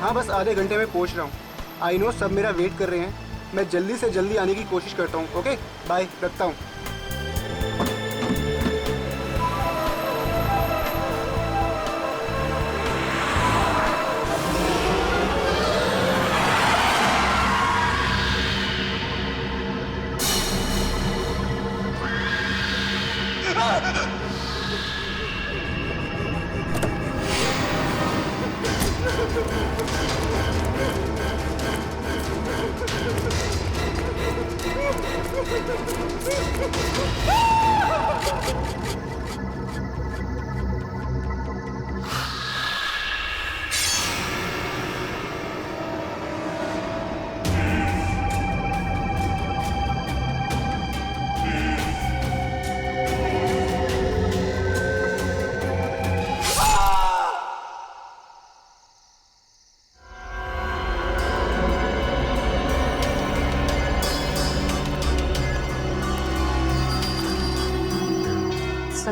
हाँ बस आधे घंटे में पहुँच रहा हूँ। आई नो सब मेरा वेट कर रहे हैं। मैं जल्दी से जल्दी आने की कोशिश करता हूँ। ओके बाय, रखता हूँ।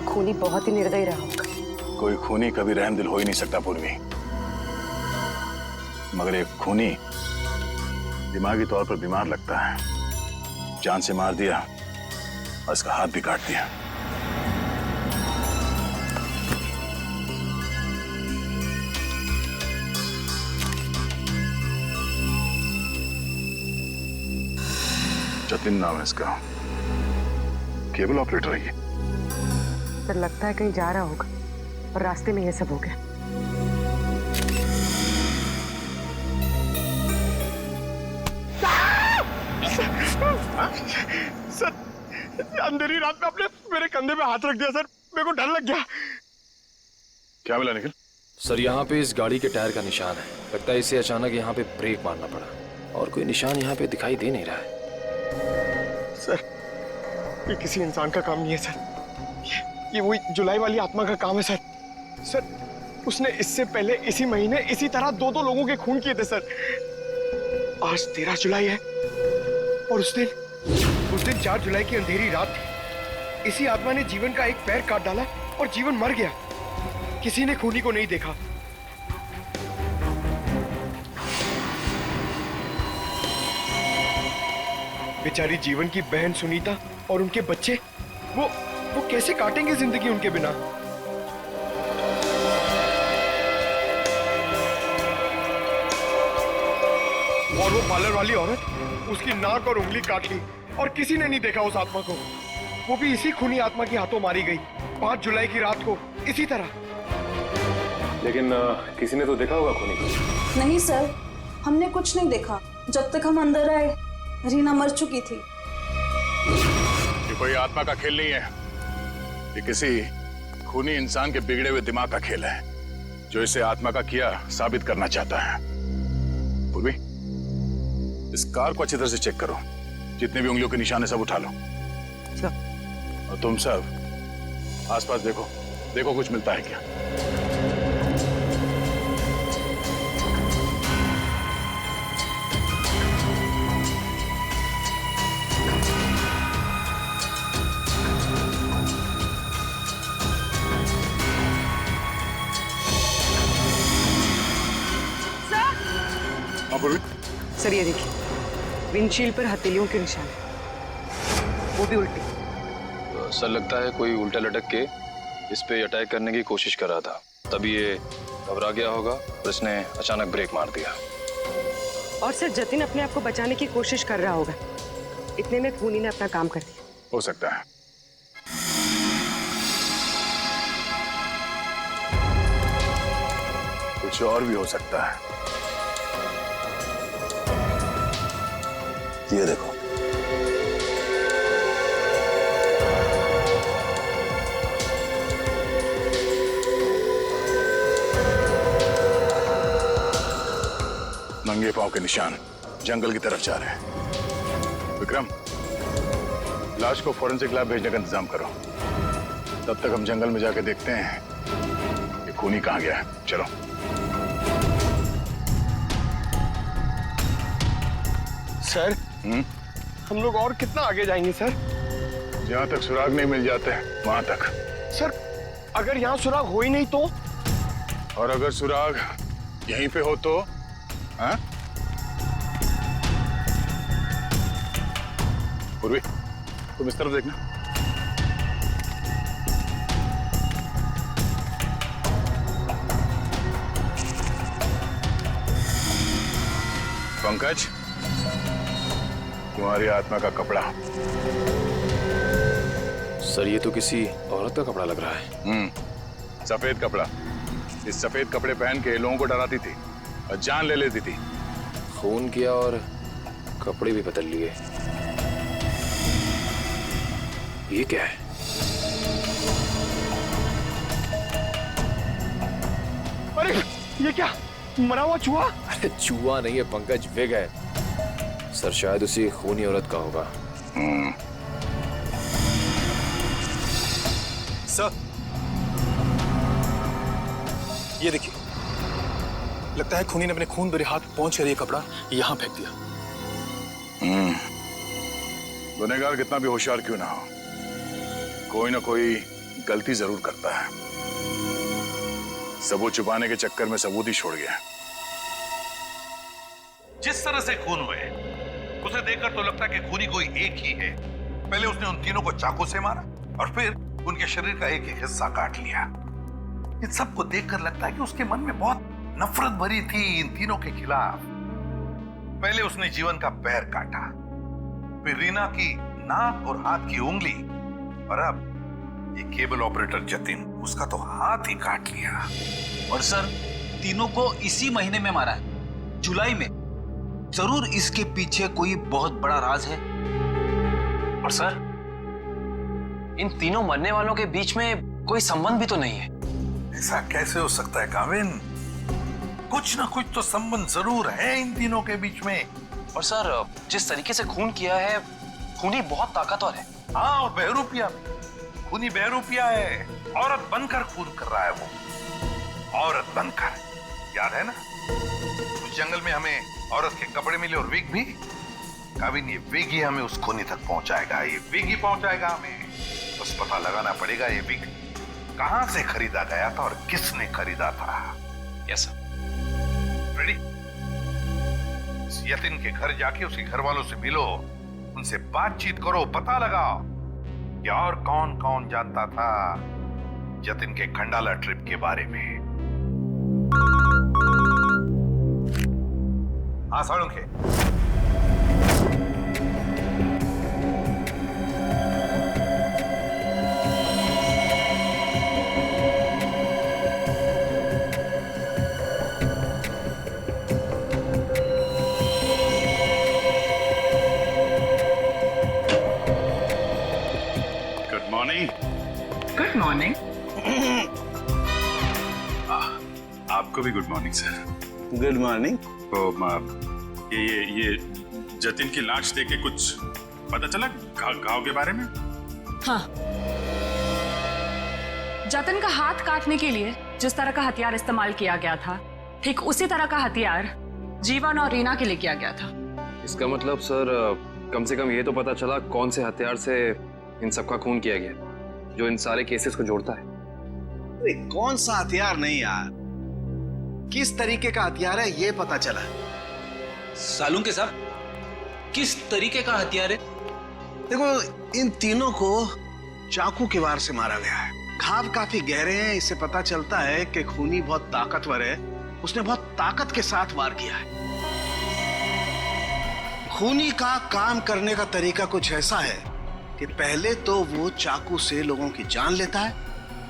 खूनी बहुत ही निर्दयी रहा होगा। कोई खूनी कभी रहमदिल हो ही नहीं सकता पूर्वी, मगर एक खूनी दिमागी तौर पर बीमार लगता है। जान से मार दिया और इसका हाथ भी काट दिया। जतिन नाम है इसका, केबल ऑपरेटर है ये। पर लगता है कहीं जा रहा होगा और रास्ते में ये सब हो गया। सर, अंधेरी रात में आपने मेरे कंधे पे हाथ रख दिया सर, मेरे को डर लग गया। क्या मिला निखिल? सर यहाँ पे इस गाड़ी के टायर का निशान है। लगता है इसे अचानक यहाँ पे ब्रेक मारना पड़ा और कोई निशान यहाँ पे दिखाई दे नहीं रहा है। सर, ये किसी इंसान का काम नहीं है सर, ये वही जुलाई वाली आत्मा का काम है सर। सर, उसने इससे पहले इसी महीने इसी तरह दो लोगों के खून किए थे सर। आज 13 जुलाई है और उस दिन 4 जुलाई की अंधेरी रात थी। इसी आत्मा ने जीवन का एक पैर काट डाला और जीवन मर गया। किसी ने खूनी को नहीं देखा। बेचारी जीवन की बहन सुनीता और उनके बच्चे, वो कैसे काटेंगे जिंदगी उनके बिना। और वो पार्लर वाली औरत, उसकी नाक और उंगली काट ली और किसी ने नहीं देखा उस आत्मा को। वो भी इसी खूनी आत्मा के हाथों मारी गई 5 जुलाई की रात को इसी तरह। लेकिन किसी ने तो देखा होगा खूनी को। नहीं सर, हमने कुछ नहीं देखा। जब तक हम अंदर आए रीना मर चुकी थी। ये कोई आत्मा का खेल नहीं है, ये किसी खूनी इंसान के बिगड़े हुए दिमाग का खेल है, जो इसे आत्मा का किया साबित करना चाहता है। पूर्वी, इस कार को अच्छी तरह से चेक करो। जितने भी उंगलियों के निशान है सब उठा लो। और तुम सब आसपास देखो, देखो कुछ मिलता है क्या। सर ये देखिए, विंडशील्ड पर हथेलियों के निशान है, वो भी उल्टे। तो सर लगता है कोई उल्टा लटक के इस पे अटैक करने की कोशिश कर रहा था, तभी ये घबरा गया होगा और इसने अचानक ब्रेक मार दिया। और सर जतिन अपने आप को बचाने की कोशिश कर रहा होगा, इतने में खूनी ने अपना काम कर दिया। हो सकता है। कुछ और भी हो सकता है। ये देखो, नंगे पांव के निशान जंगल की तरफ जा रहे हैं। विक्रम, लाश को फॉरेंसिक लैब भेजने का इंतजाम करो। तब तक हम जंगल में जाके देखते हैं ये खूनी कहाँ गया है। चलो। सर, हम लोग और कितना आगे जाएंगे सर? जहाँ तक सुराग नहीं मिल जाते वहां तक। सर, अगर यहाँ सुराग हो ही नहीं तो? और अगर सुराग यहीं पे हो तो? हाँ? पूर्वी, तुम इस तरफ देखना। पंकज, तुम्हारी आत्मा का कपड़ा। सर ये तो किसी औरत का कपड़ा लग रहा है। सफेद कपड़ा। इस सफेद कपड़े पहन के लोगों को डराती थी और जान ले लेती थी। खून किया और कपड़े भी बदल लिए। ये क्या है? अरे ये क्या, मरा हुआ चूहा? अरे चूहा नहीं है पंकज, विग है। सर शायद उसी खूनी औरत का होगा। सर, ये देखिए, लगता है खूनी ने अपने खून भरे हाथ पहुंच कर ये कपड़ा यहां फेंक दिया। गुनहगार कितना भी होशियार क्यों ना हो, कोई ना कोई गलती जरूर करता है। सबूत छुपाने के चक्कर में सबूत ही छोड़ गया। जिस तरह से खून हुए उसे देखकर तो लगता है कि खूनी कोई एक ही है। पहले उसने उन तीनों को चाकू से मारा और फिर उनके शरीर का एक एक हिस्सा काट लिया। इन सबको देखकर लगता है कि उसके मन में बहुत नफरत भरी थी इन तीनों के खिलाफ। पहले उसने जीवन का पैर काटा, फिर रीना की नाक और हाथ की उंगली, और अब ये केबल ऑपरेटर जतिन, उसका तो हाथ ही काट लिया। और सर, तीनों को इसी महीने में मारा है, जुलाई में। जरूर इसके पीछे कोई बहुत बड़ा राज है। और सर, इन तीनों मरने वालों के बीच में कोई संबंध भी तो नहीं है। ऐसा कैसे हो सकता है काविन? कुछ ना कुछ तो संबंध जरूर है इन तीनों के बीच में। और सर, जिस तरीके से खून किया है, खूनी बहुत ताकतवर है। हाँ, और बहरूपिया भी। खूनी बहरूपिया है, औरत बनकर खून कर रहा है वो। औरत बनकर, याद है ना उस जंगल में हमें औरत के कपड़े मिले और विग भी। काविन, ये विग ही हमें उस खूनी तक पहुंचाएगा। ये विग ही पहुंचाएगा हमें। बस पता लगाना पड़ेगा ये विग कहां से खरीदा गया था और किसने खरीदा था। Yes sir. रेडी? इस यतिन के घर जाके उसके घर वालों से मिलो, उनसे बातचीत करो, पता लगाओ कि और कौन कौन जानता था जतिन के खंडाला ट्रिप के बारे में। हाँ Salunkhe, good morning. Good morning. आपको भी good morning sir. Good morning. तो ये जतिन की लाश देख के कुछ पता चला घाव के बारे में? हाँ, जतिन का हाथ काटने के लिए जिस तरह का हथियार इस्तेमाल किया गया था, ठीक उसी तरह का हथियार जीवन और रीना के लिए किया गया था। इसका मतलब सर, कम से कम ये तो पता चला कौन से हथियार से इन सबका खून किया गया, जो इन सारे केसेस को जोड़ता है। अरे कौन सा हथियार नहीं यार, किस तरीके का हथियार है ये पता चला। सालुंखे साहब, किस तरीके का हथियार है? देखो, इन तीनों को चाकू के वार से मारा गया है। घाव काफी गहरे हैं, इससे पता चलता है कि खूनी बहुत ताकतवर है। उसने बहुत ताकत के साथ वार किया है। खूनी का काम करने का तरीका कुछ ऐसा है कि पहले तो वो चाकू से लोगों की जान लेता है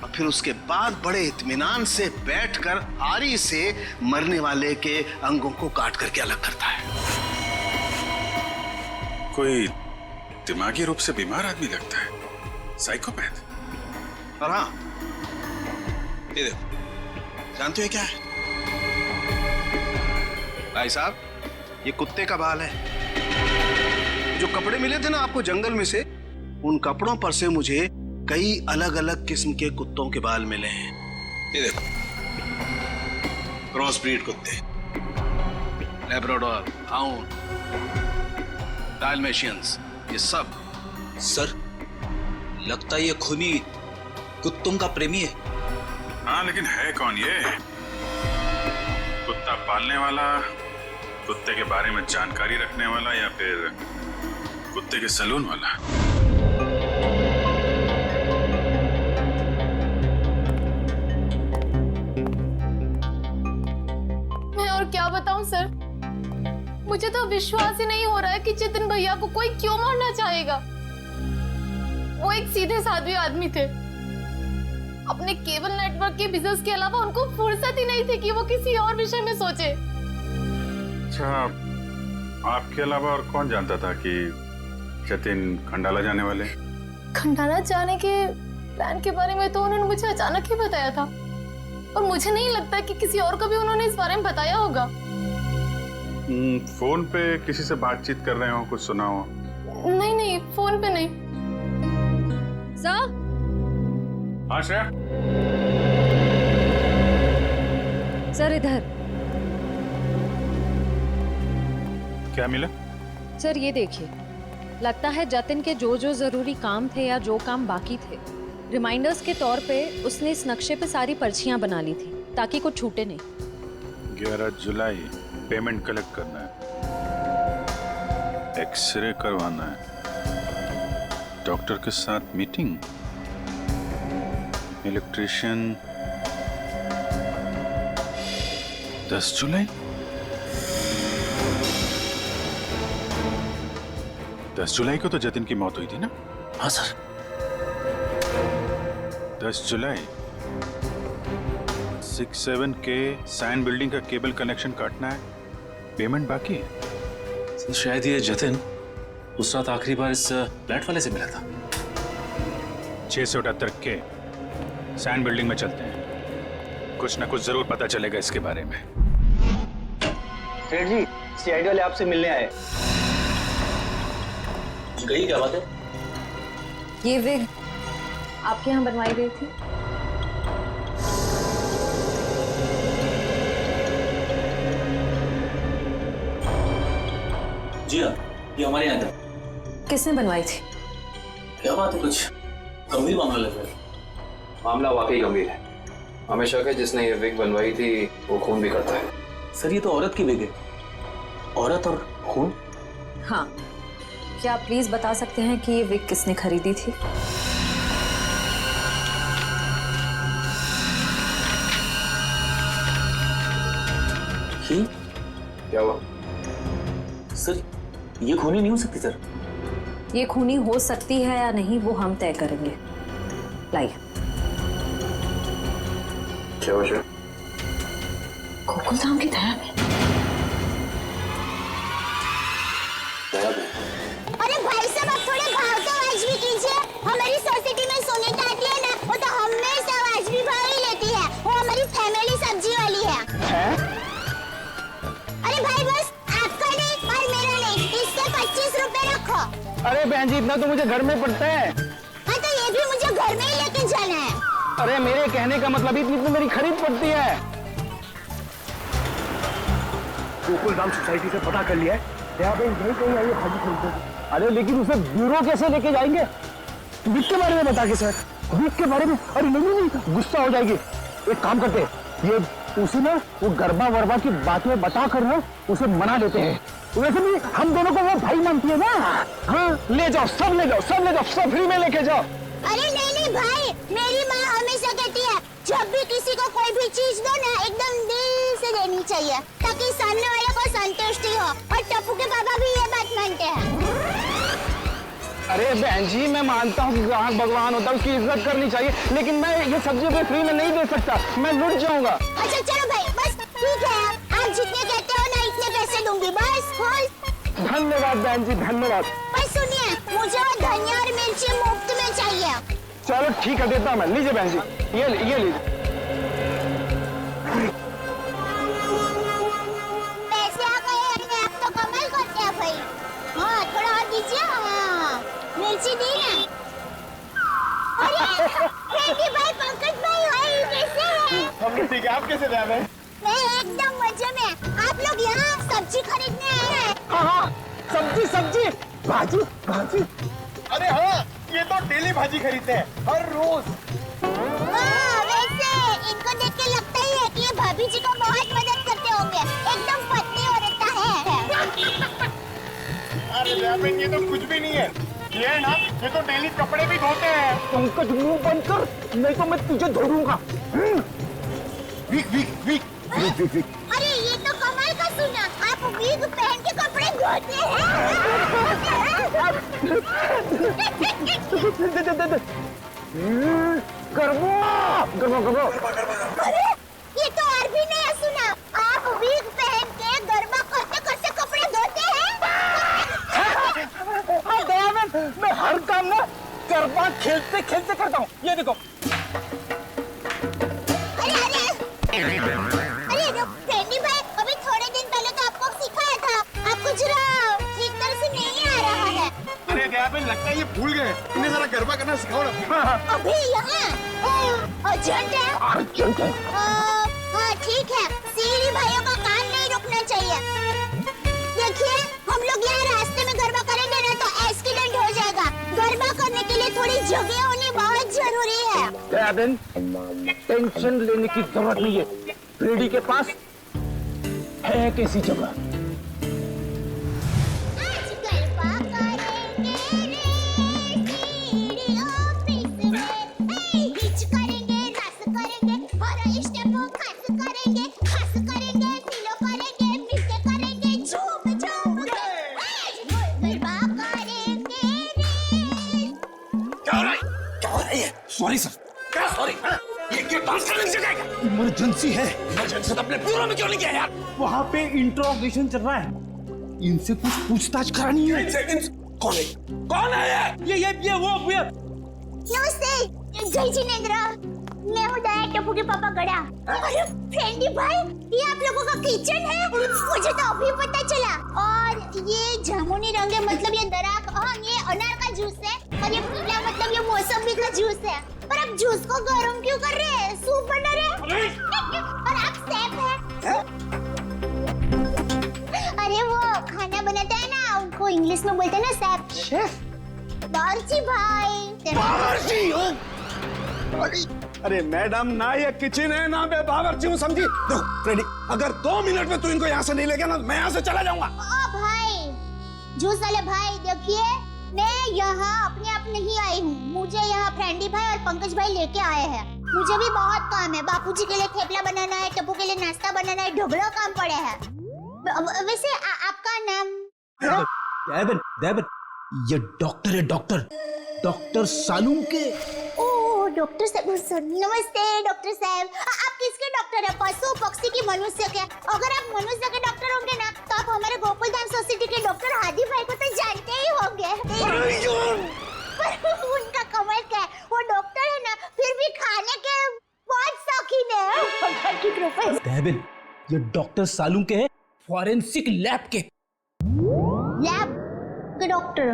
और फिर उसके बाद बड़े इत्मीनान से बैठकर आरी से मरने वाले के अंगों को काट करके अलग करता है। कोई दिमागी रूप से बीमार आदमी लगता है, साइकोपैथ। और हाँ, ये देखो, जानते हो क्या है भाई साहब? ये कुत्ते का बाल है। जो कपड़े मिले थे ना आपको जंगल में से, उन कपड़ों पर से मुझे कई अलग अलग किस्म के कुत्तों के बाल मिले हैं। ये देखो, क्रॉस ब्रीड कुत्ते, लैब्राडोर, हाउंड, डाल्मेशियंस, ये सब। सर, लगता है ये खूनी कुत्तों का प्रेमी है। हाँ, लेकिन है कौन ये? कुत्ता पालने वाला कुत्ते के बारे में जानकारी रखने वाला या फिर कुत्ते के सलून वाला? मैं और क्या बताऊं सर, मुझे तो विश्वास ही नहीं हो रहा है कि जतिन भैया को कोई क्यों मारना चाहेगा। वो एक सीधे साधे आदमी थे। अपने केबल नेटवर्क के बिजनेस के अलावा उनको फुर्सत ही नहीं थी कि वो किसी और विषय में सोचे। अच्छा, आपके अलावा और कौन जानता था कि जतिन खंडाला जाने वाले? खंडाला जाने के प्लान के बारे में तो उन्होंने मुझे अचानक ही बताया था, और मुझे नहीं लगता कि किसी और को भी उन्होंने इस बारे में बताया होगा। फोन पे किसी से बातचीत कर रहे हो, कुछ सुना हो? नहीं नहीं, फोन पे नहीं। सर? हाँ श्रेया? सर इधर। क्या मिला? सर ये देखिए, लगता है जतिन के जो जो जरूरी काम थे या जो काम बाकी थे, रिमाइंडर्स के तौर पे उसने इस नक्शे पे सारी पर्चियां बना ली थी ताकि कुछ छूटे नहीं। 11 जुलाई पेमेंट कलेक्ट करना है, एक्सरे करवाना है, डॉक्टर के साथ मीटिंग, इलेक्ट्रिशियन 10 जुलाई। 10 जुलाई को तो जतिन की मौत हुई थी ना? हाँ सर। 10 जुलाई 67 के सैन बिल्डिंग का केबल कनेक्शन काटना है, पेमेंट बाकी है। सर शायद ये जतिन उस रात आखिरी बार इस फ्लैट वाले से मिला था। 678 के सैन बिल्डिंग में चलते हैं, कुछ ना कुछ जरूर पता चलेगा इसके बारे में। सेठ जी, सीआईडी वाले आपसे मिलने आए। कही क्या बात है? ये विग आपके यहाँ बनवाई गई थी? जी हाँ, ये हमारे यहाँ था। किसने बनवाई थी? क्या बात है, कुछ गंभीर मामला लग रहा है। मामला वाकई गंभीर है। हमें शक है जिसने ये विग बनवाई थी वो खून भी करता है। सर ये तो औरत की विग है। औरत और खून? हाँ, क्या आप प्लीज बता सकते हैं कि ये विग किसने खरीदी थी? क्या हुआ? सर ये खूनी नहीं हो सकती सर। ये खूनी हो सकती है या नहीं वो हम तय करेंगे। लाइए। क्या वजह? गोकुल धाम की दया में। अरे भाई साहब, आप थोड़े भाव तो आवाज भी कीजिए। हमारी सोसाइटी में सोनीता आती है ना, वो तो हमेशा आवाज भी भाव ही लेती है। वो हमारी फैमिली सब्जी वाली है। अरे भाई बस आपका नहीं और मेरा नहीं, इससे 25 रुपए रखो। अरे बहन जी, इतना तो मुझे घर में पड़ता है। हाँ तो ये भी मुझे घर में ही लेके जाना है। अरे मेरे कहने का मतलब इतनी तो मेरी खरीद पड़ती है। गोकुल धाम सोसाइटी से पता कर लिया है, यहाँ पे यही कहीं आई है भाजी खरीदने। अरे लेकिन उसे ब्यूरो कैसे लेके जाएंगे? विक के बारे में बता के सर, विक के बारे में। अरे नहीं, गुस्सा हो जाएगी। एक काम करते हैं, ये उसे ना वो गरबा वरबा की बातें बता कर ना उसे मना लेते हैं। वैसे भी हम दोनों को वो भाई मानती है ना। हाँ, ले जाओ, सब ले जाओ, सब ले जाओ, सब फ्री में लेके जाओ। अरे नहीं भाई, मेरी माँ हमेशा कहती है जब भी किसी को कोई भी चीज दो ना एकदम दिल से देनी चाहिए ताकि सामने वाले को संतुष्टि हो। और टप्पू के पापा भी ये बात मानते हैं। अरे बहन जी, मैं मानता हूँ कि ग्राहक भगवान होता है, उसकी इज्जत करनी चाहिए, लेकिन मैं ये सब्जी कोई फ्री में नहीं दे सकता, मैं लुट जाऊंगा। अच्छा चलो भाई, बस ठीक है, आप जितने कहते हो ना इतने पैसे दूंगी बस। धन्यवाद बहन जी, धन्यवाद। बस सुनिए, मुझे वो धनिया और मिर्ची मुफ्त में चाहिए। चलो ठीक है, देता हूँ मैं। लीजिए बहन जी, ये लीजिए। पैसे आ गए, आप तो कमाल करते हैं भाई। हाँ थोड़ा और दीजिए। हाँ मिर्ची दी ना। अरे रेड्डी भाई, पंकज भाई, भाई कैसे हैं? हम ठीक है, आप कैसे रहे हैं? मैं एकदम मजे में। आप लोग यहाँ सब्जी खरीदने आए हैं? हाँ, सब्जी, भाजी। अरे हाँ, ये तो डेली भाजी खरीदते हैं, हर रोज। वैसे इनको देख के लगता ही है कि ये भाभी जी को बहुत मदद करते होंगे। एकदम पत्नी औरत है। दयाबेन ये तो कुछ भी नहीं है। ये है ना, ये तो डेली कपड़े भी धोते हैं। पंकज मुंह बंद कर, नहीं तो मैं तुझे धोऊंगा। वीक वीक वीक वीक वीक वीक। अरे ये तो कमाल का सुना, आप वीक पहन के कपड़े धोते हैं। गर्बो गर्बो गर्बो। अरे ये तो और भी नहीं सुना, आप वीक पहन के गरबा करते करते कपड़े धोते हैं। दयाबेन, मैं हर काम ना गरबा खेलते खेलते करता हूँ। ये देखो। अरे फ्रेंडी भाई, अभी थोड़े दिन पहले तो आपको सिखाया था, आपको जरा ठीक तरह से नहीं आ रहा है। अरे दयाबेन, लगता है ये भूल गए। इन्हें जरा गरबा करना सिखाओ ना। अभी यहाँ अर्जेंट है। अर्जेंट है। हाँ ठीक है, सीढ़ी भाइयों का काम नहीं रुकना चाहिए। देखिए, हम लोग यहाँ रास्ते में गरबा करेंगे ना तो एक्सीडेंट हो जाएगा। गरबा करने के लिए थोड़ी जगह होनी बहुत जरूरी है। दयाबेन, टेंशन लेने की जरूरत नहीं है। फ्रेडी के पास है कैसी जगह। Sorry sir. क्या सॉरी? ये क्यों डांस करने की जगह है? इमरजेंसी है। इमरजेंसी तो अपने ब्यूरो में क्यों नहीं किया यार? वहाँ पे इंट्रोगेशन चल रहा है, इनसे कुछ पूछताछ करानी है। कौन है? कौन है ये वो नमस्ते, जय जिनेंद्र। मैं हूँ दया टप्पू के पापा गड़ा। अरे फ्रेंडी भाई, ये आप लोगों का किचन है? मुझे तो अभी पता चला। और ये जामुनी रंग है, मतलब ये दराक, हाँ ये अनार का जूस है। और ये पीला मतलब ये मौसमी का जूस है। पर आप जूस को गर्म क्यों कर रहे हैं? सूप बना रहे हैं? और आप शेफ हैं? अरे वो खाना बनाता है ना, उनको इंग्लिश में बोलते हैं ना शेफ। शेफ? बावर्ची भाई। बावर्ची? अरे मैडम, ना ये किचन है ना मैं बावर्ची हूँ, समझी? देखो फ्रेडी, अगर 2 मिनट में तू इनको यहाँ से नहीं ले गया ना, मैं यहाँ से चला जाऊंगा। ओ भाई, जूस वाले भाई, देखिए मैं यहाँ अपने आप नहीं आई हूँ। मुझे यहाँ फ्रेंडी भाई और पंकज भाई लेके आए हैं। मुझे भी बहुत काम है। बापूजी के लिए थेपला बनाना है, टप्पू के लिए नाश्ता बनाना है, ढोकला काम पड़े हैं। वैसे आपका नाम? दयाबेन, ये डॉक्टर है, डॉक्टर सालूम के। ओह डॉक्टर साहब, नमस्ते डॉक्टर साहब। आप किसके डॉक्टर है? पशु, पक्षी की, मनुष्य के? अगर आप मनुष्य के डॉक्टर होंगे ना तो आप हमारे गोकुल धाम सोसाइटी के डॉक्टर हादी भाई को तो जानते ही होंगे। उनका कमाल क्या है, वो डॉक्टर है ना फिर भी खाने के बहुत शौकीन है। दयाबेन, ये डॉक्टर सालूम के है, फॉरेंसिक लैब के। लैब के डॉक्टर?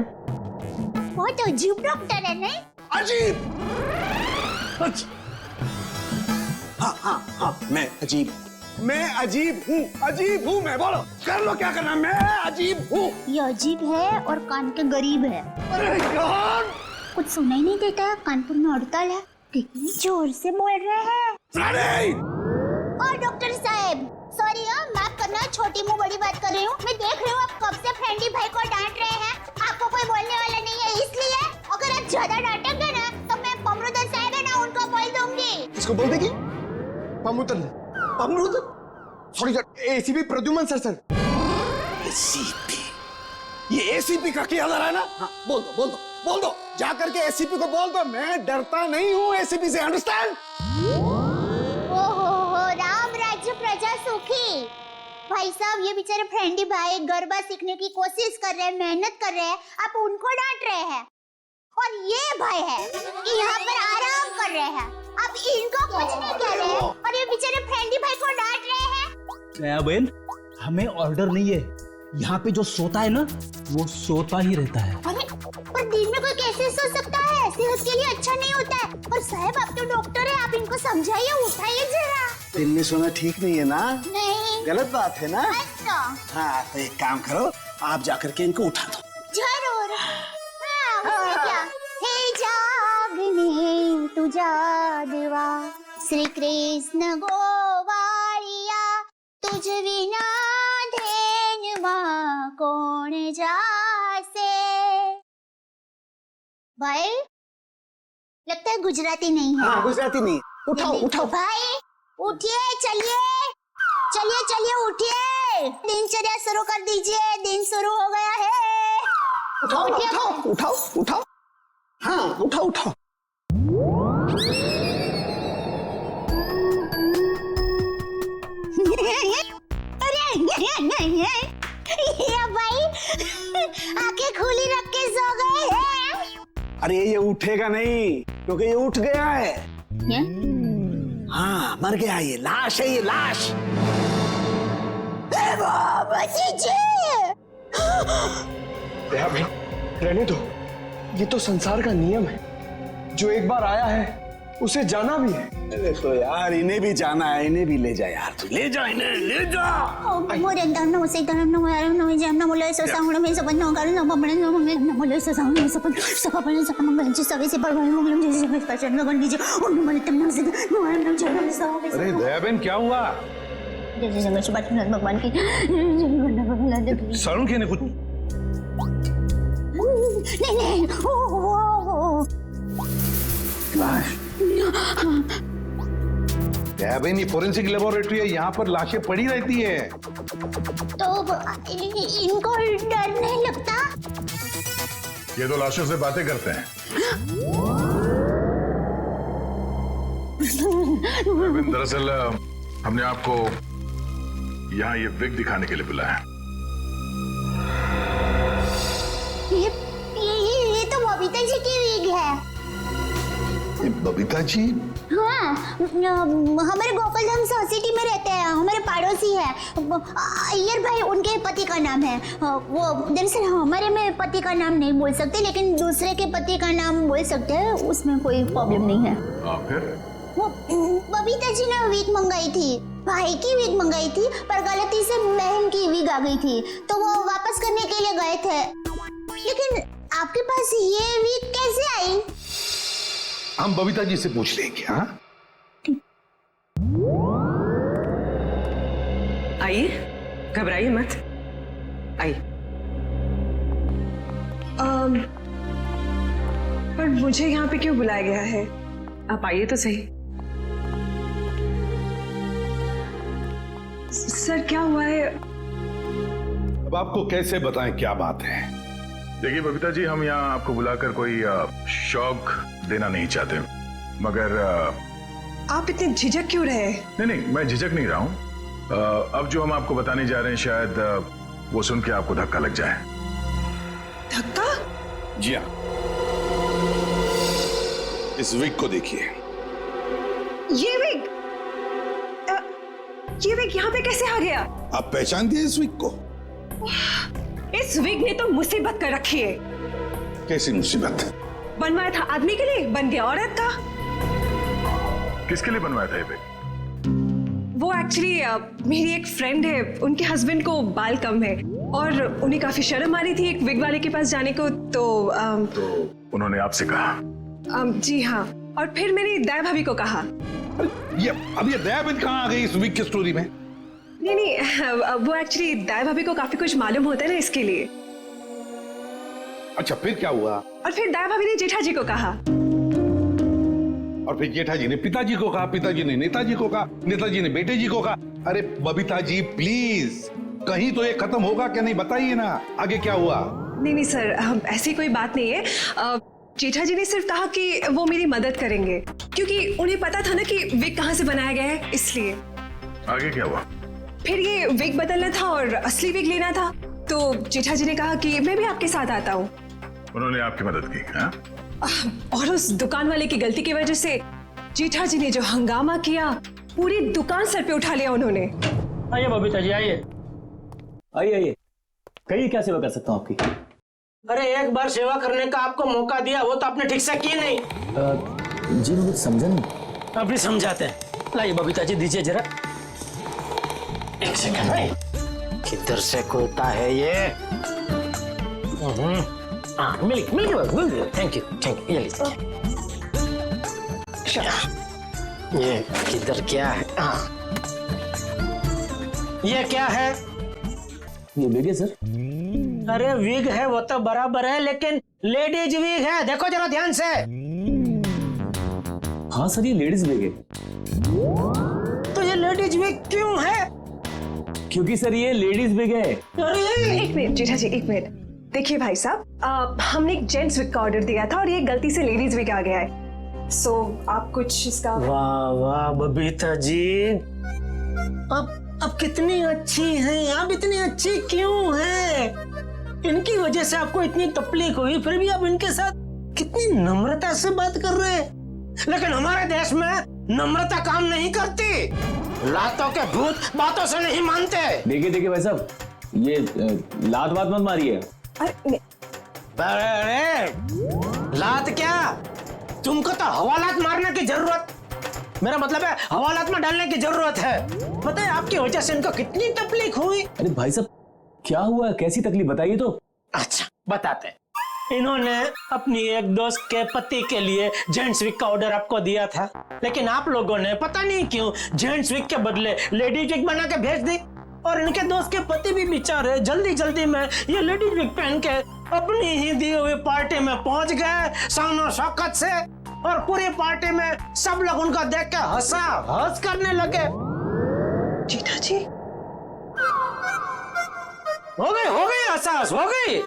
बहुत अजीब डॉक्टर है नहीं? अजीब? हाँ, मैं अजीब हूँ, मैं बोलो, कर लो क्या करना, मैं अजीब हूँ। ये अजीब है और कान के गरीब है। अरे यार, कुछ सुनाई नहीं देता है, कानपुर में हड़ताल है, कितनी जोर से बोल रहे हैं। और डॉक्टर साहब, सॉरी माफ करना, छोटी मुंह बड़ी बात कर रही हूँ। मैं देख रही हूँ आप कब से फ्रेंडी भाई को डांट रहे हैं। आपको कोई बोलने वाला नहीं है, इसलिए अगर आप ज्यादा डांटेंगे ना तो मैं पमरुदन साहब है ना उनको बोल दूंगी। किसको बोल देगी? पमरुदन? Sorry sir, ACP Pradyuman sir. ACP? ये एसीपी का क्या है ना? हाँ, बोल दो, जा करके एसीपी को बोल दो, मैं डरता नहीं हूँ एसीपी से, अंडरस्टैंड? ओहो, राम राज्य प्रजा सुखी। भाई साहब, ये बेचारे फ्रेंडी भाई गरबा सीखने की कोशिश कर रहे हैं, मेहनत कर रहे हैं, आप उनको डांट रहे हैं। और ये भाई है कि यहाँ पर आराम कर रहे हैं, आप इनको कुछ नहीं कह रहे हैं और ये बेचारे फ्रेंडी भाई को डांट रहे हैं। दयाबेन, हमें ऑर्डर नहीं है, यहाँ पे जो सोता है ना वो सोता ही रहता है। अरे पर दिन में कोई कैसे सो सकता है? सेहत के लिए अच्छा नहीं होता है। और साहब आप तो डॉक्टर है, आप इनको समझाइए, उठाइए जरा। दिन में सोना ठीक नहीं है ना? नहीं, गलत बात है ना? अच्छा। हाँ तो एक काम करो, आप जाकर के इनको उठा दो। जरूर। हाँ, उसमें क्या? हे जागने तुझा देवा, श्री कृष्ण गोवारिया, तुझ विना धेनुमा कोण जासे। भाई लगता है गुजराती नहीं है। हाँ गुजराती नहीं, उठाओ उठाओ भाई उठिए, चलिए चलिए चलिए उठिए, दिनचर्या शुरू कर दीजिए, दिन शुरू हो गया है। उठाओ उठाओ उठाओ उठाओ, हाँ उठाओ उठाओ। अरे ये भाई आंखें खुली रख के सो गए हैं। अरे ये उठेगा नहीं, क्योंकि ये उठ गया है। हाँ मर गया, ये लाश है, ये लाश। रहने दो, ये तो संसार का नियम है, जो एक बार आया है उसे जाना भी है। अरे तो यार इन्हें भी जाना है, इन्हें भी ले जा यार, तू ले जा इन्हें, ले जा। अरे दयाबेन क्या हुआ? भगवान की सारुण ने कुछ नहीं दयाबेन, ये फोरेंसिक लेबोरेटरी है, यहाँ पर लाशें पड़ी रहती है। तो इनको डर नहीं लगता? ये तो लाशों से बातें करते हैं। दरअसल हमने आपको यहाँ ये विग दिखाने के लिए बुलाया। ये तो बबीता जी की विग है। बबीता जी? हाँ, हमारे गोकुलधाम सोसाइटी में रहते हैं, हमारे पड़ोसी है। अय्यर भाई उनके पति का नाम है। वो दरअसल हमारे में पति का नाम नहीं बोल सकते, लेकिन दूसरे के पति का नाम बोल सकते हैं, उसमें कोई प्रॉब्लम नहीं है। फिर वो बबीता जी ने विग मंगाई थी, भाई की विग मंगाई थी, पर गलती से बहन की विग आ गई थी, तो वो वापस करने के लिए गए थे। लेकिन आपके पास ये विग कैसे आई? हम बबीता जी से पूछ लेंगे। हाँ आइए, घबराइए मत, आइए। पर मुझे यहाँ पे क्यों बुलाया गया है? आप आइए तो सही। सर क्या हुआ है? अब आपको कैसे बताएं क्या बात है? देखिए बबीता जी, हम यहाँ आपको बुलाकर कोई शौक देना नहीं चाहते, मगर आप इतने झिझक क्यों रहे? नहीं, मैं झिझक नहीं रहा हूँ। अब जो हम आपको बताने जा रहे हैं, शायद वो सुन के आपको धक्का लग जाए। धक्का? जी हाँ, इस विग को देखिए। ये विग यहाँ पे कैसे आ गया? आप पहचान दिए इस विग को? इस विग ने तो मुसीबत कर रखी है। कैसी मुसीबत? बनवाया था आदमी के लिए, बन गया औरत का। किसके लिए बनवाया था ये विग? वो एक्चुअली मेरी एक फ्रेंड है, उनके हस्बैंड को बाल कम है और उन्हें काफी शर्म आ रही थी एक विग वाले के पास जाने को, तो उन्होंने आपसे कहा? जी हाँ, और फिर मेरी दया भाभी को कहा। अब ये दयाबेन कहाँ आ गई इस विग की स्टोरी में? नहीं, वो एक्चुअली दया भाभी को काफी कुछ मालूम होता है ना, इसके लिए। अच्छा फिर क्या हुआ? और फिर दया भाभी ने जेठा जी को कहा, और फिर जेठा जी ने पिताजी को कहा, पिताजी ने नेताजी को कहा, नेताजी ने बेटे जी को कहा। अरे बबीता जी प्लीज, कहीं तो ये खत्म होगा क्या नहीं, बताइए ना आगे क्या हुआ? नहीं सर, ऐसी कोई बात नहीं है। जेठा जी ने सिर्फ कहा कि वो मेरी मदद करेंगे, क्योंकि उन्हें पता था ना कि विग कहाँ से बनाया गया है, इसलिए। आगे क्या हुआ? फिर ये विग बदलना था और असली विग लेना था, तो जेठा जी ने कहा कि मैं भी आपके साथ आता हूँ। उन्होंने आपकी मदद की? हाँ? और उस दुकान वाले की गलती की वजह से जेठा जी ने जो हंगामा किया, पूरी दुकान सर पे उठा लिया उन्होंने। आइए बबीता जी, आइए आइए, कहीं क्या सेवा कर सकता हूँ आपकी? अरे एक बार सेवा करने का आपको मौका दिया, वो तो आपने ठीक से की नहीं। जी मैं कुछ समझा नहीं। अभी समझाते हैं, लाइए बबीता जी दीजिए जरा। एक सेकंड भाई, किधर से खुलता है ये? मिल गया, थैंक यू, ये लीजिए। ये किधर क्या है? ये क्या है? ये विग है सर। अरे विग है वो तो बराबर है, लेकिन लेडीज वीक है, देखो जरा ध्यान से। हाँ सर, ये लेडीज विग है। तो ये लेडीज वीक क्यों है? क्योंकि सर ये लेडीज विग है। एक मिनट जेठा जी, एक मिनट। देखिए भाई साहब, हमने एक जेंट्स विग का ऑर्डर दिया था और ये गलती से लेडीज विग आ गया है। सो आप कुछ इसका। वाह वाह बबीता जी, अब कितनी अच्छी हैं आप, इतनी अच्छी क्यों हैं? इनकी वजह से आपको इतनी तकलीफ हुई, फिर भी आप इनके साथ कितनी नम्रता से बात कर रहे हैं। लेकिन हमारे देश में नम्रता काम नहीं करती, लातों के भूत बातों से नहीं मानते। देखिए भाई साहब, ये लात बात मत मारिए। अरे लात क्या, तुमको तो हवालात मारने की जरूरत, मेरा मतलब है हवालात में डालने की जरूरत है। पता है आपकी वजह से इनको कितनी तकलीफ हुई। अरे भाई साहब, क्या हुआ, कैसी तकलीफ बताइए तो। अच्छा बताते हैं। इन्होंने अपनी एक दोस्त के पति के लिए जेंट्स विग का ऑर्डर आपको दिया था, लेकिन आप लोगों ने पता नहीं क्यों जेंट्स विग के बदले लेडीज विग बना के भेज दी। और इनके दोस्त के पति भी बेचारे जल्दी जल्दी में ये लेडीज विग पहन के अपनी ही दी हुई पार्टी में पहुंच गए शानो शौकत से, और पूरी पार्टी में सब लोग उनको देख के हंस करने लगे। जेठा जी हो गई हंसास हो गई।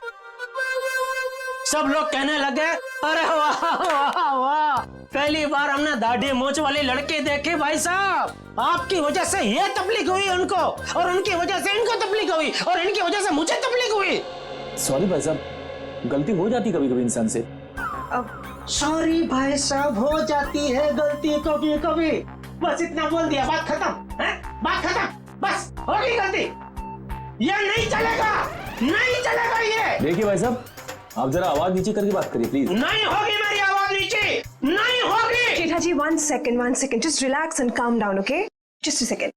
सब लोग कहने लगे, अरे वाह वाह वाह, पहली बार हमने दाढ़ी मूंछ वाली लड़की देखी भाई साहब। आपकी वजह से ये तकलीफ हुई उनको, और उनकी वजह से इनको तकलीफ हुई, और इनकी वजह से मुझे तकलीफ हुई। सॉरी भाई साहब, गलती हो जाती कभी कभी इंसान से। सॉरी भाई साहब, हो जाती है गलती कभी कभी, बस इतना बोल दिया, बात खत्म है, बात खत्म, बस हो गई गलती। ये नहीं चलेगा, नहीं चलेगा ये। देखिए भाई साहब, आप जरा आवाज नीचे करके बात करिए प्लीज। नहीं होगी मेरी आवाज नीचे, नहीं होगी। जेठा जी one second, just relax and calm down, okay? Just a second.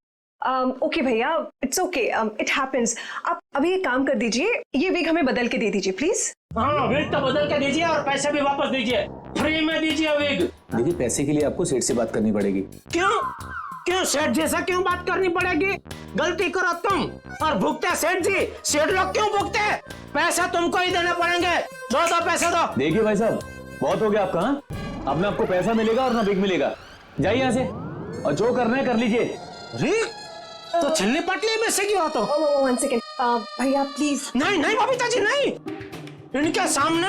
Okay भैया, it's okay, it happens. आप अभी एक काम कर दीजिए, ये विग हमें बदल के दे दीजिए प्लीज। हाँ विग तो बदल के दीजिए और पैसे भी वापस दीजिए, फ्री में दीजिए विग। देखिए पैसे के लिए आपको सेठ से बात करनी पड़ेगी। क्यों सेठ जैसा क्यों बात करनी पड़ेगी? गलती करो तुम और भुगते सेठ जी, सेठ लोग क्यों भुगते? पैसा तुमको ही देने पड़ेंगे, दो पैसे दो। देखिए भाई साहब, बहुत हो गया आपका। हाँ, अब ना आपको पैसा मिलेगा और ना विग मिलेगा, जाइए यहाँ से, और जो करना है कर लीजिए। तो छिलनी पटली में से क्यों आता? one second, भैया प्लीज। नहीं बबीता जी नहीं, इनके सामने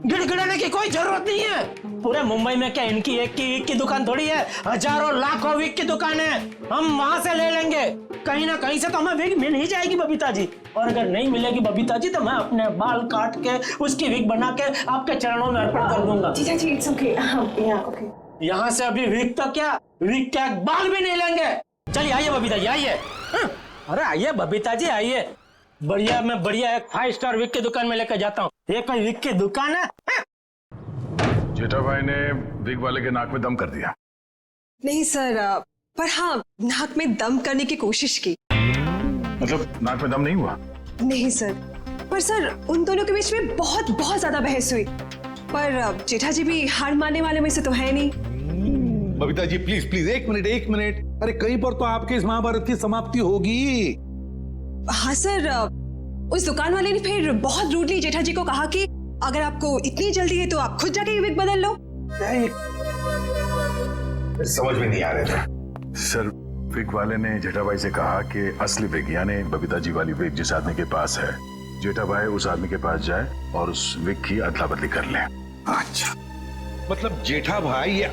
गिड़गिड़ाने की कोई जरूरत नहीं है। पूरे मुंबई में क्या इनकी एक की दुकान थोड़ी है, हजारों लाखों विग की दुकान है, हम वहां से ले लेंगे। कहीं ना कहीं से तो हमें विग मिल ही जाएगी बबीता जी, और अगर नहीं मिलेगी बबीता जी तो मैं अपने बाल काट के उसकी विग बना के आपके चरणों में अर्पण कर दूंगा। जीजा जी इट्स ओके, ओके। यहाँ से अभी विग तो क्या, विग क्या बाल भी नहीं लेंगे। चलिए आइए बबीता जी आइए। अरे आइए बबीता जी आइए, बढ़िया एक 5 स्टार विग की दुकान में लेकर जाता हूँ। ये कोई विग की दुकान है? जेठा भाई ने विग वाले के नाक में दम कर दिया। नहीं सर, पर हाँ नाक में दम करने की कोशिश की। मतलब नाक में दम नहीं हुआ? नहीं सर, पर सर उन दोनों के बीच में बहुत ज्यादा बहस हुई, पर जेठा जी भी हार मानने वाले में से तो है नहीं। बबीता जी प्लीज एक मिनट, अरे कहीं पर तो आपके इस महाभारत की समाप्ति होगी। हाँ सर, उस दुकान वाले ने फिर बहुत रूडली जेठा जी को कहा कि अगर आपको इतनी जल्दी है तो आप खुद जाके विग बदल लो। समझ में नहीं आ रहा था सर। विग वाले ने जेठा भाई से कहा कि असली विग यानी बबीता जी वाली विग जिस आदमी के पास है, जेठा भाई उस आदमी के पास जाए और उस विग की अदला बदली कर ले। अच्छा, मतलब जेठा भाई ये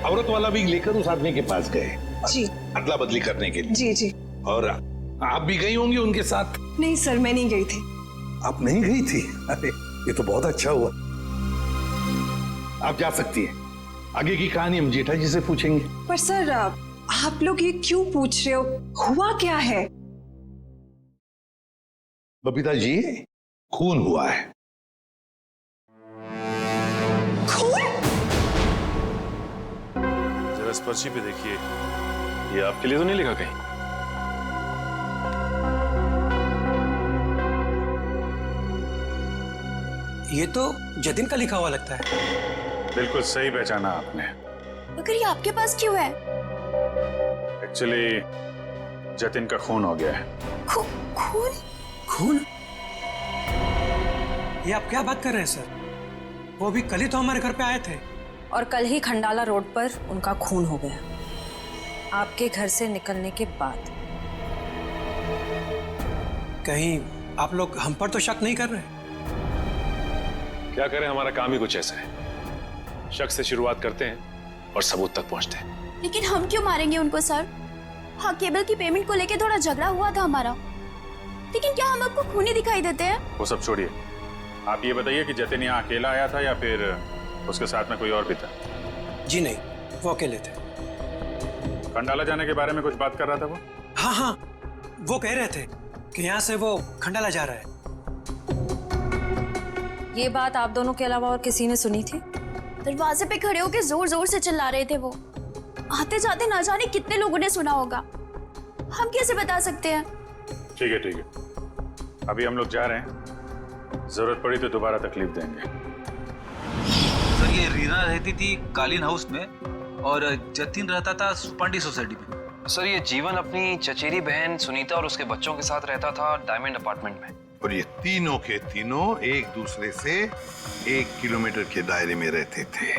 औरत वाला विग लेकर उस आदमी के पास गए जी, अदला बदली करने के लिए। जी। और आप भी गई होंगी उनके साथ? नहीं सर, मैं नहीं गई थी। आप नहीं गई थी? अरे ये तो बहुत अच्छा हुआ। आप जा सकती हैं, आगे की कहानी हम जेठा जी से पूछेंगे। पर सर आप लोग ये क्यों पूछ रहे हो, हुआ क्या है? बबीता जी खून हुआ है। जरा इस पर्ची पे देखिए, ये आपके लिए तो नहीं लिखा कहीं? ये तो जतिन का लिखा हुआ लगता है। बिल्कुल सही पहचाना आपने। मगर ये आपके पास क्यों है? एक्चुअली जतिन का खून हो गया है। खून? ये आप क्या बात कर रहे हैं सर? वो भी कल ही तो हमारे घर पे आए थे। और कल ही खंडाला रोड पर उनका खून हो गया, आपके घर से निकलने के बाद। कहीं आप लोग हम पर तो शक नहीं कर रहे? क्या करें, हमारा काम ही कुछ ऐसा है। शक से शुरुआत करते हैं और सबूत तक पहुंचते हैं। लेकिन हम क्यों मारेंगे उनको सर? हाँ, केबल की पेमेंट को लेके थोड़ा झगड़ा हुआ था हमारा, लेकिन क्या हम आपको खूनी दिखाई देते हैं? वो सब छोड़िए, आप ये बताइए कि जतिन यहाँ अकेला आया था या फिर उसके साथ में कोई और भी था? जी नहीं, वो अकेले थे। खंडाला जाने के बारे में कुछ बात कर रहा था वो? हाँ हाँ, वो कह रहे थे कि यहाँ से वो खंडाला जा रहा है। ये बात आप दोनों के अलावा और किसी ने सुनी थी? दरवाजे पे खड़े होकर जोर जोर से चिल्ला रहे थे वो। आते जाते ना जाने कितने लोगों ने सुना होगा, हम कैसे बता सकते हैं? ठीक है ठीक है, अभी हम लोग जा रहे हैं, जरूरत पड़ी तो दोबारा तकलीफ देंगे। सर, ये रीना रहती थी कालीन हाउस में और जतिन रहता था सुपांडी सोसाइटी में। सर, ये जीवन अपनी चचेरी बहन सुनीता और उसके बच्चों के साथ रहता था डायमंड अपार्टमेंट में। और ये तीनों के तीनों एक दूसरे से 1 किलोमीटर के दायरे में रहते थे।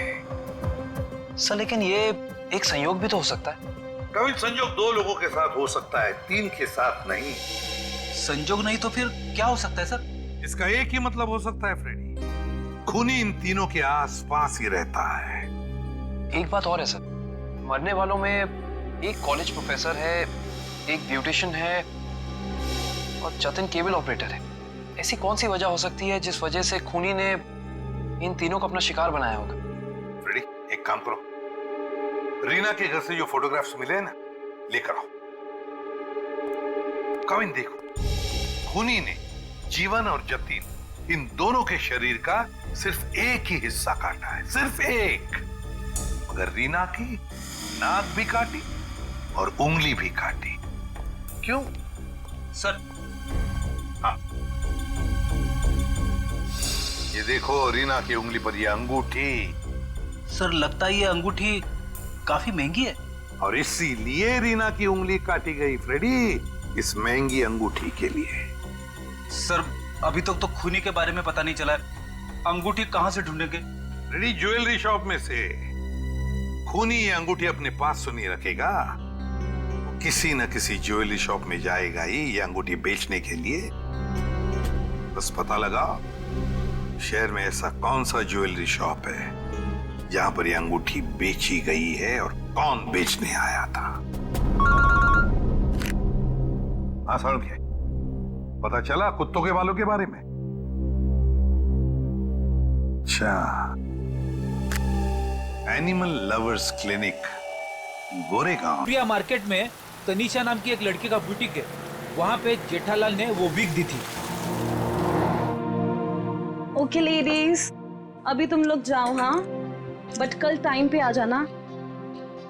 सर, लेकिन ये एक संयोग भी तो हो सकता है। कभी संयोग 2 लोगों के साथ हो सकता है, 3 के साथ नहीं। संयोग नहीं तो फिर क्या हो सकता है सर? इसका एक ही मतलब हो सकता है फ्रेडी, खूनी इन तीनों के आसपास ही रहता है। एक बात और है सर, मरने वालों में एक कॉलेज प्रोफेसर है, एक ब्यूटिशियन है और जतिन केबल ऑपरेटर है। ऐसी कौन सी वजह हो सकती है जिस वजह से खूनी ने इन तीनों को अपना शिकार बनाया होगा? फ्रेडी, एक काम करो, रीना के घर से जो फोटोग्राफ्स मिले हैं ना, लेकर आओ। कविन देखो, खूनी ने जीवन और जतिन इन दोनों के शरीर का सिर्फ एक ही हिस्सा काटा है, सिर्फ एक। मगर रीना की नाक भी काटी और उंगली भी काटी। क्यों सर? हाँ, ये देखो रीना की उंगली पर ये अंगूठी। सर, लगता है ये अंगूठी काफी महंगी है। और इसीलिए रीना की उंगली काटी गई फ्रेडी, इस महंगी अंगूठी के लिए। सर, अभी तक तो खूनी के बारे में पता नहीं चला है, अंगूठी कहां से ढूंढेंगे? फ्रेडी, ज्वेलरी शॉप में से। खूनी ये अंगूठी अपने पास तो नहीं रखेगा, वो किसी न किसी ज्वेलरी शॉप में जाएगा ही ये अंगूठी बेचने के लिए। बस पता लगाओ शहर में ऐसा कौन सा ज्वेलरी शॉप है जहां पर ये अंगूठी बेची गई है और कौन बेचने आया था। हाँ सर, क्या पता चला कुत्तों के बालों के बारे में? अच्छा, एनिमल लवर्स क्लिनिक, गोरेगांव। प्रिया मार्केट में तनीषा नाम की एक लड़की का बुटीक है, वहां पे जेठालाल ने वो विग दी थी। ओके लेडीज, अभी तुम लोग जाओ, हाँ, बट कल टाइम पे आ जाना।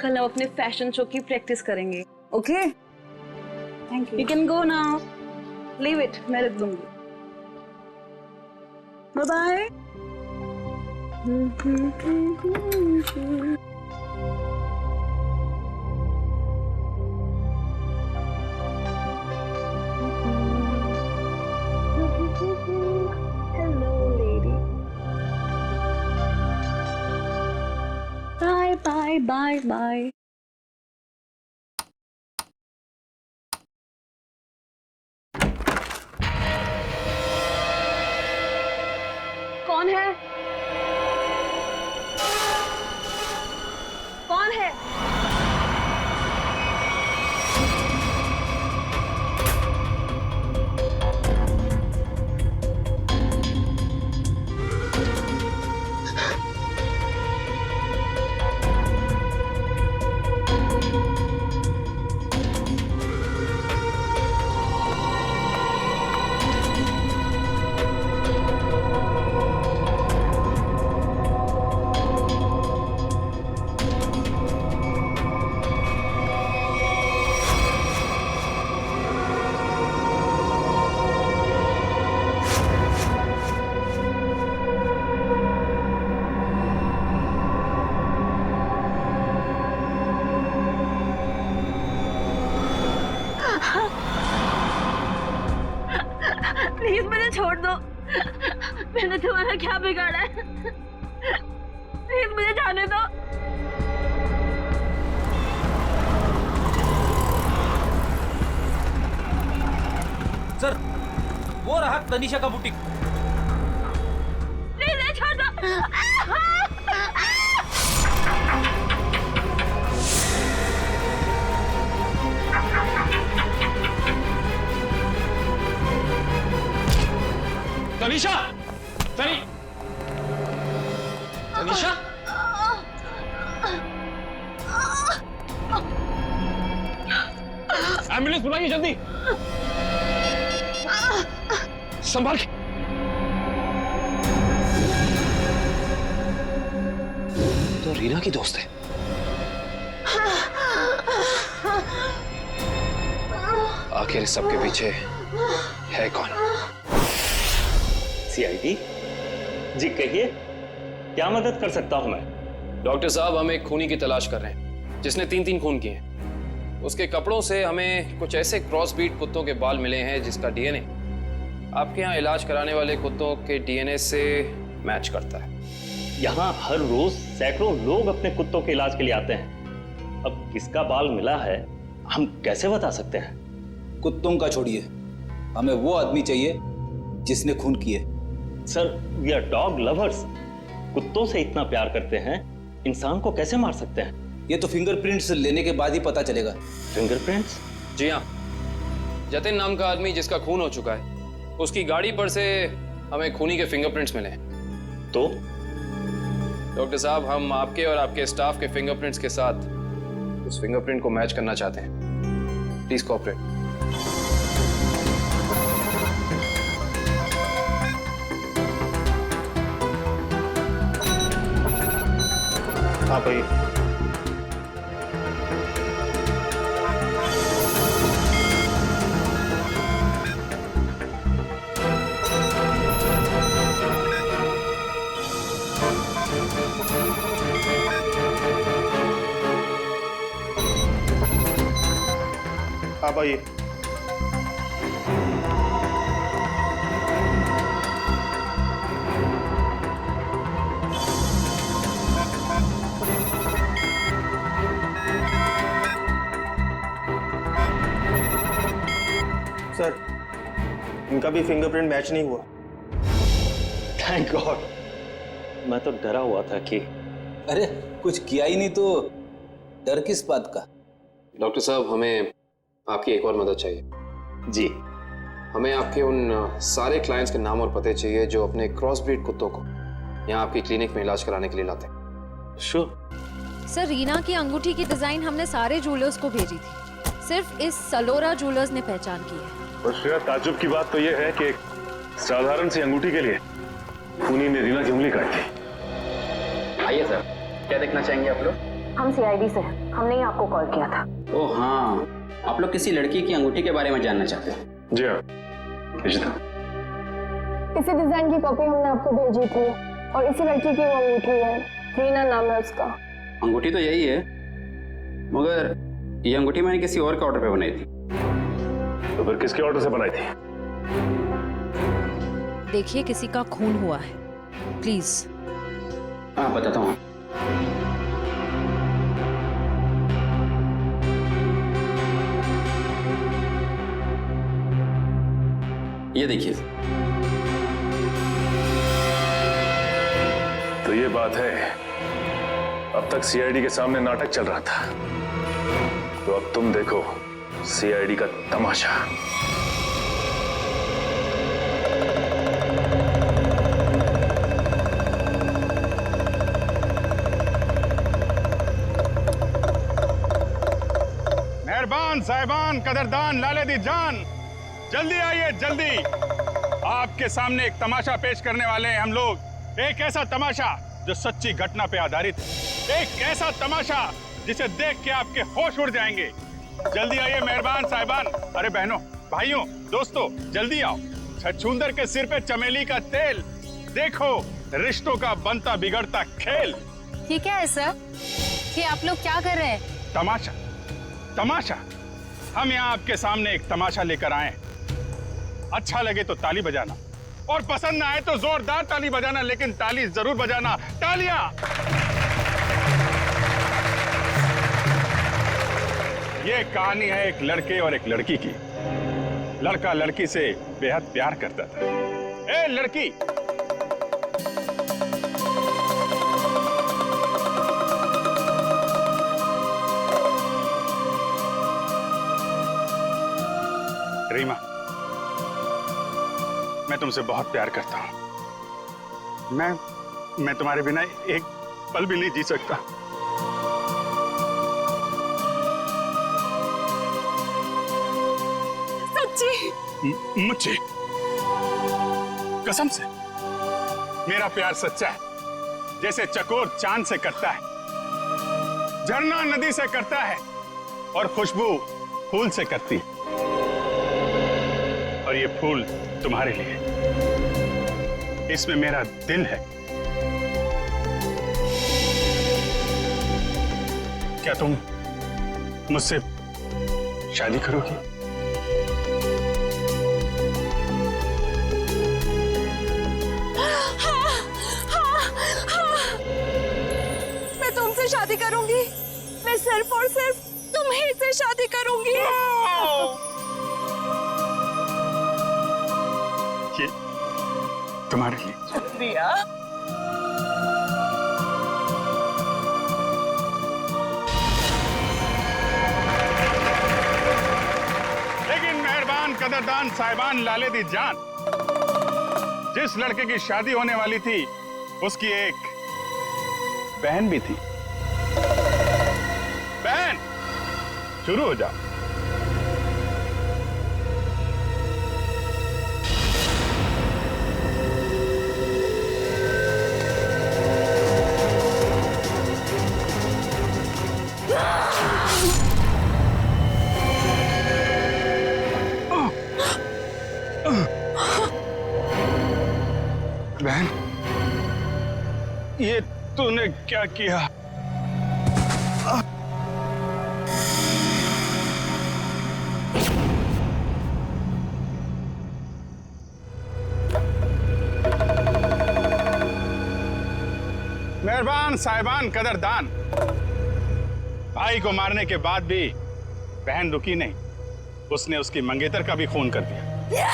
कल हम अपने फैशन शो की प्रैक्टिस करेंगे। Okay, thank you. You can go now, leave it, मैं रख दूंगी। Bye bye. Hello lady, bye bye bye bye. कौन है? कौन है? प्लीज मुझे छोड़ दो, मैंने तुम्हारा क्या बिगाड़ा है? प्लीज मुझे जाने दो। सर, वो रहा तनीषा का बुटीक। प्लीज छोड़ दो। तनीषा, तनीषा, एम्बुलेंस बुलाइए जल्दी। संभाल के। तो रीना की दोस्त है। आखिर इस सब के पीछे है कौन? सीआईडी जी, कहिए क्या मदद कर सकता हूं मैं? डॉक्टर साहब, हम एक खूनी की तलाश कर रहे हैं जिसने 3 खून किए हैं। उसके कपड़ों से हमें कुछ ऐसे क्रॉस ब्रीड कुत्तों के बाल मिले हैं जिसका डीएनए आपके यहाँ इलाज कराने वाले कुत्तों के डीएनए से मैच करता है। यहाँ हर रोज सैकड़ों लोग अपने कुत्तों के इलाज के लिए आते हैं। अब किसका बाल मिला है हम कैसे बता सकते हैं? कुत्तों का छोड़िए, हमें वो आदमी चाहिए जिसने खून किए। Sir, we are dog lovers. कुत्तों से इतना प्यार करते हैं, इंसान को कैसे मार सकते हैं? ये तो फिंगरप्रिंट्स लेने के बाद ही पता चलेगा। फिंगरप्रिंट्स? जी हाँ, जतिन नाम का आदमी जिसका खून हो चुका है, उसकी गाड़ी पर से हमें खूनी के फिंगरप्रिंट्स मिले हैं। तो डॉक्टर साहब, हम आपके और आपके स्टाफ के फिंगरप्रिंट्स के साथ उस फिंगरप्रिंट को मैच करना चाहते हैं। Please cooperate. हाँ भाई। हाँ भाई। सर, इनका भी फिंगरप्रिंट मैच नहीं हुआ। Thank God. मैं तो डरा हुआ था कि अरे कुछ किया ही नहीं तो डर किस बात का? डॉक्टर साहब, हमें आपकी एक और मदद चाहिए। जी। हमें आपके उन सारे क्लाइंट्स के नाम और पते चाहिए जो अपने क्रॉस ब्रीड कुत्तों को यहाँ आपकी क्लिनिक में इलाज कराने के लिए लाते हैं। श्योर। सर, रीना की अंगूठी की डिजाइन हमने सारे जूलर्स को भेजी थी, सिर्फ इस सलोरा जूलर्स ने पहचान की है। और श्रेया, ताज्जुब की बात तो यह है कि एक साधारण सी अंगूठी के लिए खूनी ने रीना की उंगली काट दी। आइए सर, क्या देखना चाहेंगे आप लोग? हम सीआईडी से, हमने ही आपको कॉल किया था। ओह हाँ, आप लोग किसी लड़की की अंगूठी के बारे में जानना चाहते हैं? जी हाँ, इसी डिजाइन की कॉपी हमने आपको भेजी थी और इसी लड़की की वो अंगूठी है, रीना नाम है उसका। अंगूठी तो यही है, मगर ये अंगूठी मैंने किसी और के ऑर्डर पे बनाई थी। तो फिर किसके ऑर्डर से बनाई थी? देखिए, किसी का खून हुआ है, प्लीज। हाँ, बताता हूँ। ये देखिए। तो ये बात है, अब तक सीआईडी के सामने नाटक चल रहा था, तो अब तुम देखो सीआईडी का तमाशा। मेहरबान साहिबान, कदरदान, लाले दी जान, जल्दी आइए जल्दी। आपके सामने एक तमाशा पेश करने वाले हैं हम लोग। एक ऐसा तमाशा जो सच्ची घटना पे आधारित है, एक ऐसा तमाशा जिसे देख के आपके होश उड़ जाएंगे। जल्दी आइए मेहरबान साहिबान। अरे बहनों, भाइयों, दोस्तों, जल्दी आओ। छछूंदर के सिर पे चमेली का तेल, देखो रिश्तों का बनता बिगड़ता खेल। ये क्या है सर? ये आप लोग क्या कर रहे हैं? तमाशा, तमाशा। हम यहाँ आपके सामने एक तमाशा लेकर आए। अच्छा लगे तो ताली बजाना, और पसंद ना आए तो जोरदार ताली बजाना, लेकिन ताली जरूर बजाना। तालियां। ये कहानी है एक लड़के और एक लड़की की। लड़का लड़की से बेहद प्यार करता था। ए लड़की, रीमा, मैं तुमसे बहुत प्यार करता हूं। मैं तुम्हारे बिना एक पल भी नहीं जी सकता। सच्ची? मुझे कसम से मेरा प्यार सच्चा है, जैसे चकोर चांद से करता है, झरना नदी से करता है और खुशबू फूल से करती है। और ये फूल तुम्हारे लिए, इसमें मेरा दिल है। क्या तुम मुझसे शादी करोगी? मैं तुमसे शादी करूंगी। मैं सिर्फ और सिर्फ तुम्हीं से शादी करूंगी। ये तुम्हारे लिए। शुक्रिया। लेकिन मेहरबान कदरदान साहिबान लाले दी जान, जिस लड़के की शादी होने वाली थी उसकी एक बहन भी थी। बहन, शुरू हो जा। बहन, ये तूने क्या किया? मेहरबान साहिबान कदरदान, भाई को मारने के बाद भी बहन रुकी नहीं, उसने उसकी मंगेतर का भी खून कर दिया।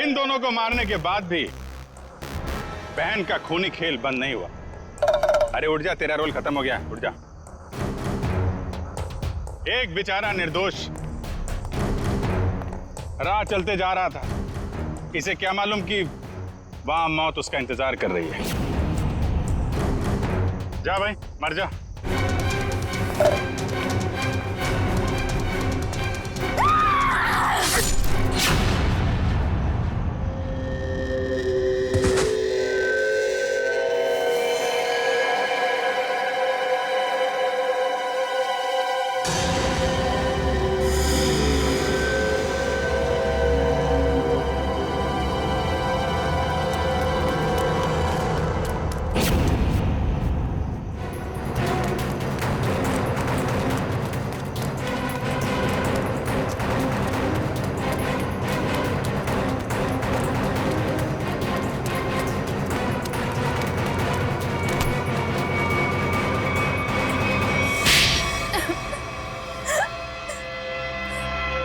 इन दोनों को मारने के बाद भी बहन का खूनी खेल बंद नहीं हुआ। अरे उठ जा, तेरा रोल खत्म हो गया, उठ जा। एक बेचारा निर्दोष राह चलते जा रहा था, इसे क्या मालूम कि वहां मौत उसका इंतजार कर रही है। जा भाई, मर जा।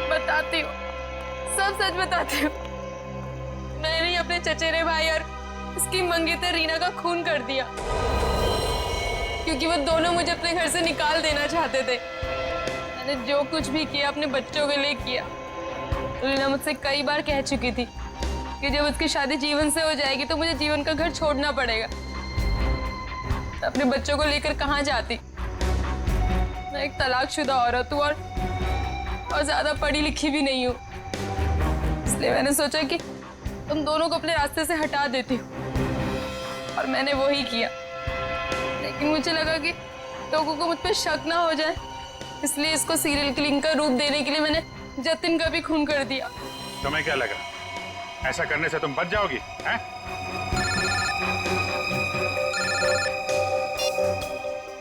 बताती हूँ, सब सच बताती हूँ। मैंने ही अपने चचेरे भाई और उसकी मंगेतर रीना का खून कर दिया, क्योंकि वो दोनों मुझे अपने घर से निकाल देना चाहते थे। मैंने जो कुछ भी किया अपने बच्चों के लिए किया। रीना मुझसे कई बार कह चुकी थी कि जब उसकी शादी जीवन से हो जाएगी तो मुझे जीवन का घर छोड़ना पड़ेगा। अपने बच्चों को लेकर कहाँ जाती? मैं एक तलाकशुदा औरत हूँ और ज्यादा पढ़ी लिखी भी नहीं हूँ, इसलिए मैंने सोचा कि तुम दोनों को अपने रास्ते से हटा देती हूँ, और मैंने वो ही किया। लेकिन मुझे लगा कि लोगों को मुझ पर शक ना हो जाए, इसलिए इसको सीरियल किलिंग का रूप देने के लिए मैंने जतिन का भी खून कर दिया। तुम्हें क्या लगा ऐसा करने से तुम बच जाओगी? हैं?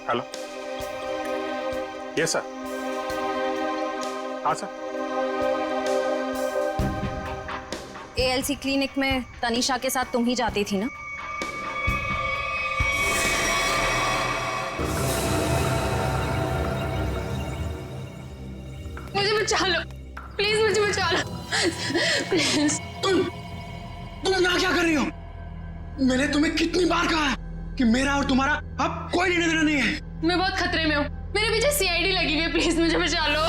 Hello, yes sir. हाँ सर, एएलसी क्लिनिक में तनीषा के साथ तुम ही जाती थी ना? मुझे बचा लो प्लीज, मुझे बचा लो प्लीज। तुम यहाँ क्या कर रही हो? मैंने तुम्हें कितनी बार कहा है कि मेरा और तुम्हारा अब कोई लेना देना नहीं है। मैं बहुत खतरे में हूँ, मेरे पीछे सीआईडी लगी हुई है, प्लीज मुझे बचा लो।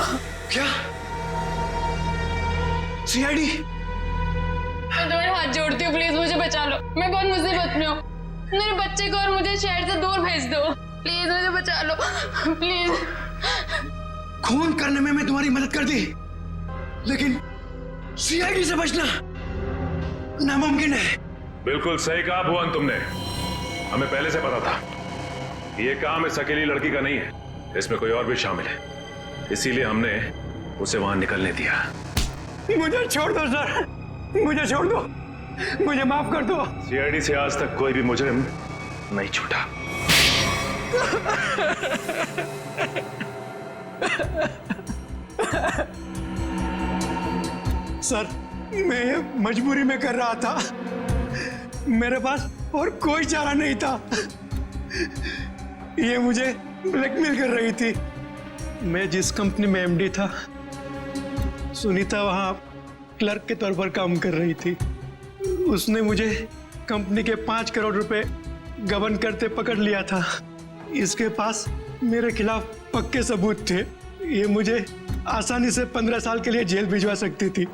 क्या सीआईडी? मैं तुम्हारे हाथ जोड़ती हूँ, प्लीज मुझे बचा लो, मैं बहुत मुसीबत में हूँ। मेरे बच्चे को और मुझे शहर से दूर भेज दो, प्लीज मुझे बचा लो प्लीज। खून करने में मैं तुम्हारी मदद कर दी, लेकिन सीआईडी से बचना नामुमकिन है। बिल्कुल सही कहा भुवन तुमने। हमें पहले से पता था ये काम इस अकेली लड़की का नहीं है, इसमें कोई और भी शामिल है, इसीलिए हमने उसे वहां निकलने दिया। मुझे छोड़ दो सर, मुझे छोड़ दो, मुझे माफ कर दो। सीआईडी से आज तक कोई भी मुजरिम नहीं छूटा। सर मैं ये मजबूरी में कर रहा था, मेरे पास और कोई चारा नहीं था। ये मुझे ब्लैकमेल कर रही थी। मैं जिस कंपनी में एमडी था, सुनीता वहां क्लर्क के तौर पर काम कर रही थी। उसने मुझे कंपनी के 5 करोड़ रुपए गबन करते पकड़ लिया था। इसके पास मेरे खिलाफ पक्के सबूत थे। ये मुझे आसानी से 15 साल के लिए जेल भिजवा सकती थी।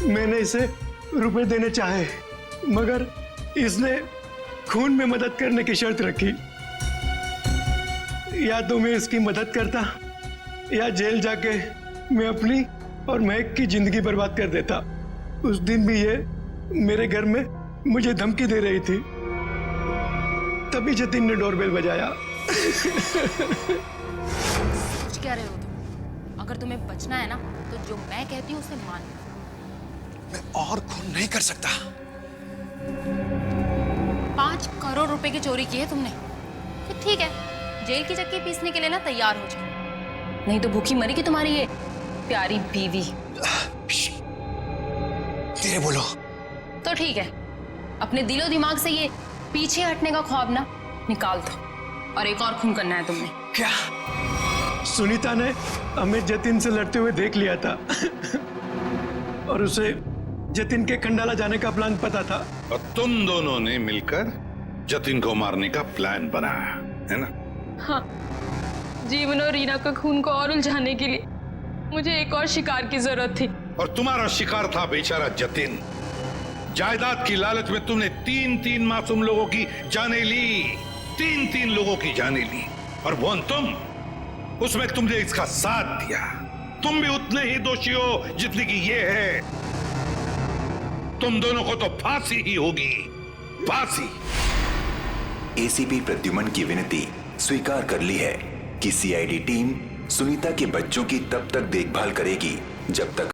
मैंने इसे रुपए देने चाहे, मगर इसने खून में मदद करने की शर्त रखी। या तो मैं इसकी मदद करता या जेल जाके मैं अपनी और महक की जिंदगी बर्बाद कर देता। उस दिन भी ये मेरे घर में मुझे धमकी दे रही थी। तभी जतिन ने डोरबेल बजाया। सोच क्या रहे हो तुम? अगर तुम्हें बचना है ना तो जो मैं कहती हूँ उसे मान लो। मैं और खून नहीं कर सकता। 5 करोड़ रुपए की चोरी की है तुमने, तो ठीक है, जेल की चक्की पीसने के लिए ना तैयार हो जाओ, नहीं तो भूखी मरेगी तुम्हारी ये प्यारी बीवी। धीरे बोलो। तो ठीक है, अपने दिलो दिमाग से ये पीछे हटने का ख्वाब ना निकाल दो, और एक और खून करना है तुमने। क्या? सुनीता ने हमें जतिन से लड़ते हुए देख लिया था और उसे जतिन के खंडाला जाने का प्लान पता था। और तुम दोनों ने मिलकर जतिन को मारने का प्लान बनाया है ना? हाँ, जीवन और रीना का खून को और उलझाने के लिए मुझे एक और शिकार की जरूरत थी। और तुम्हारा शिकार था बेचारा जतिन। जायदाद की लालच में तुमने 3-3 मासूम लोगों की जानें ली, 3-3 लोगों की जानें ली। और वो तुम, उसमें तुमने इसका साथ दिया। तुम भी उतने ही दोषी हो जितने की ये है। तुम दोनों को तो फांसी ही होगी, फांसी। एसीपी प्रद्युमन की विनती स्वीकार कर ली है कि सीआईडी टीम सुनीता के बच्चों की तब तक देखभाल करेगी जब तक